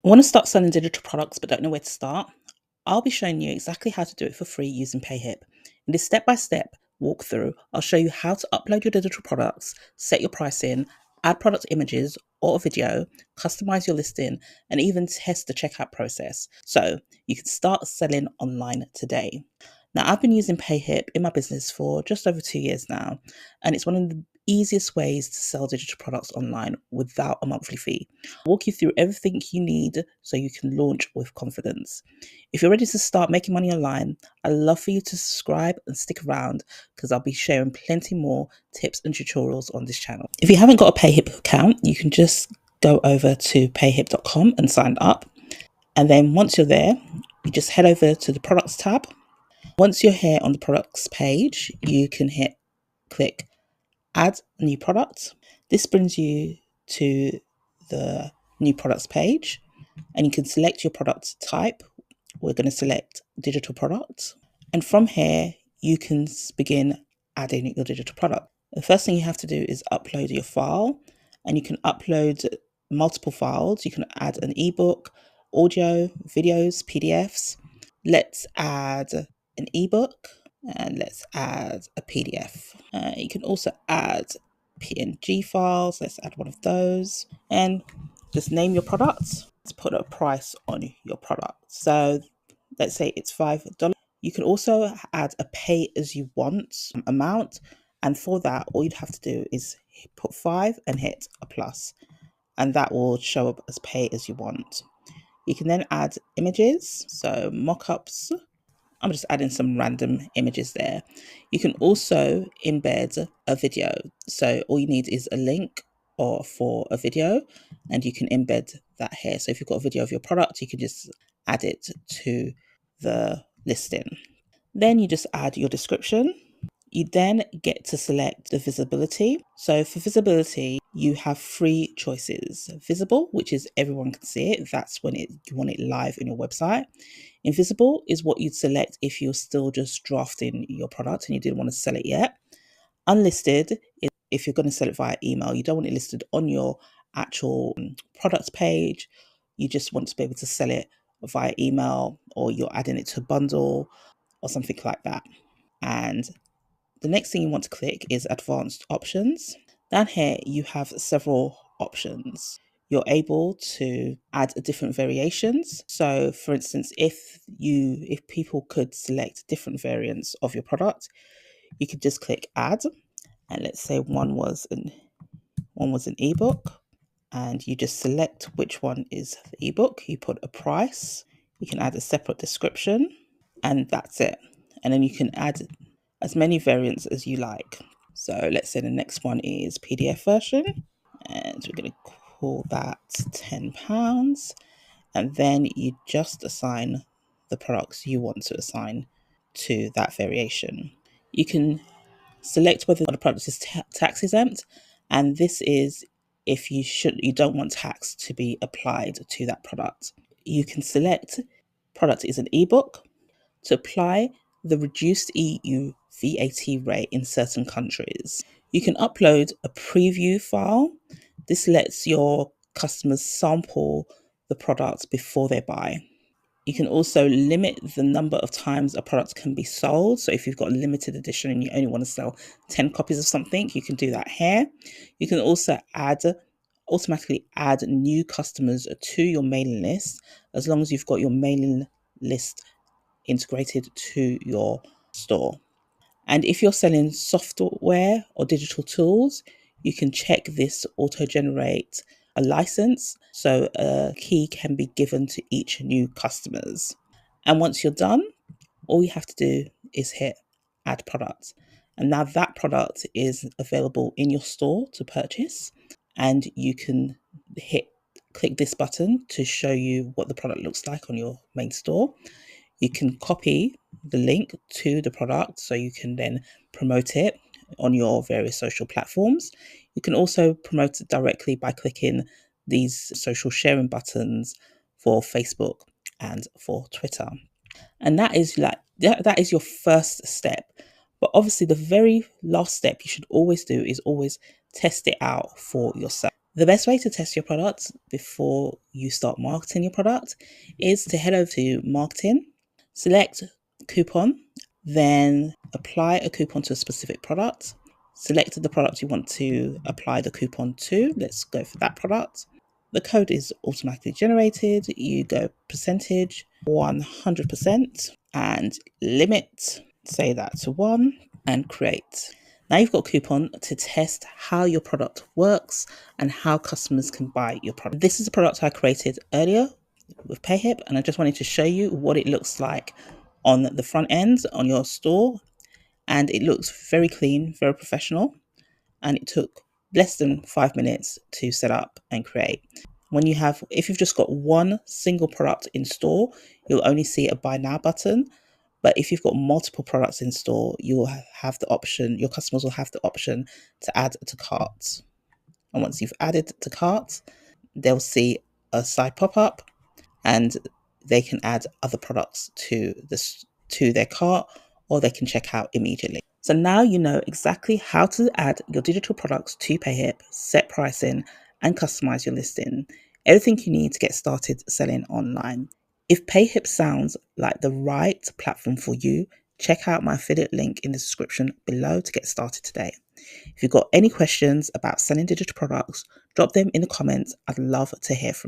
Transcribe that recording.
Want to start selling digital products but don't know where to start? I'll be showing you exactly how to do it for free using Payhip. In this step-by-step walkthrough, I'll show you how to upload your digital products, set your pricing, add product images or a video, customize your listing, and even test the checkout process so you can start selling online today. Now, I've been using Payhip in my business for just over 2 years now, and it's one of the easiest ways to sell digital products online without a monthly fee. I'll walk you through everything you need so you can launch with confidence. If you're ready to start making money online, I'd love for you to subscribe and stick around because I'll be sharing plenty more tips and tutorials on this channel. If you haven't got a Payhip account, you can just go over to payhip.com and sign up. And then once you're there, you just head over to the products tab. Once you're here on the products page, you can click add a new product. This brings you to the new products page and you can select your product type. We're going to select digital product. And from here, you can begin adding your digital product. The first thing you have to do is upload your file, and you can upload multiple files. You can add an ebook, audio, videos, PDFs. Let's add an ebook and let's add a PDF. You can also add PNG files. Let's add one of those and just name your product. Let's put a price on your product. So let's say it's $5. You can also add a pay as you want amount. And for that, all you'd have to do is put 5 and hit a plus, and that will show up as pay as you want. You can then add images, so mock-ups. I'm just adding some random images there. You can also embed a video. So all you need is a link or for a video, and you can embed that here. So if you've got a video of your product, you can just add it to the listing. Then you just add your description. You then get to select the visibility. So for visibility, you have 3 choices. Visible, which is everyone can see it. That's when you want it live in your website. Invisible is what you'd select if you're still just drafting your product and you didn't want to sell it yet. Unlisted is if you're going to sell it via email. You don't want it listed on your actual product page. You just want to be able to sell it via email, or you're adding it to a bundle or something like that. And the next thing you want to click is advanced options. Down here, you have several options. You're able to add different variations. So for instance, if people could select different variants of your product, you could just click add. And let's say one was an ebook, and you just select which one is the ebook. You put a price, you can add a separate description, and that's it. And then you can add as many variants as you like. So let's say the next one is PDF version, and we're going to call that £10. And then you just assign the products you want to assign to that variation. You can select whether the product is tax exempt, and this is if you don't want tax to be applied to that product. You can select product is an ebook to apply the reduced EU VAT rate in certain countries. You can upload a preview file. This lets your customers sample the product before they buy. You can also limit the number of times a product can be sold. So if you've got a limited edition and you only want to sell 10 copies of something, you can do that here. You can also automatically add new customers to your mailing list, as long as you've got your mailing list integrated to your store. And if you're selling software or digital tools, you can check this auto-generate a license, so a key can be given to each new customers. And once you're done, all you have to do is hit add product. And now that product is available in your store to purchase, and you can click this button to show you what the product looks like on your main store. You can copy the link to the product so you can then promote it on your various social platforms. You can also promote it directly by clicking these social sharing buttons for Facebook and for Twitter. And that is your first step. But obviously the very last step you should always do is always test it out for yourself. The best way to test your product before you start marketing your product is to head over to marketing, select coupon, then apply a coupon to a specific product. Select the product you want to apply the coupon to. Let's go for that product. The code is automatically generated. You go percentage 100% and limit, say that to 1 and create. Now you've got a coupon to test how your product works and how customers can buy your product. This is a product I created earlier with Payhip, and I just wanted to show you what it looks like on the front end on your store. And it looks very clean, very professional, and it took less than 5 minutes to set up and create. If you've just got one single product in store, you'll only see a buy now button. But if you've got multiple products in store, you will have the option, your customers will have the option to add to carts. And once you've added to carts, they'll see a side pop-up and they can add other products to their cart, or they can check out immediately. So now you know exactly how to add your digital products to Payhip, set pricing, and customize your listing. Everything you need to get started selling online. If Payhip sounds like the right platform for you, check out my affiliate link in the description below to get started today. If you've got any questions about selling digital products, drop them in the comments. I'd love to hear from you.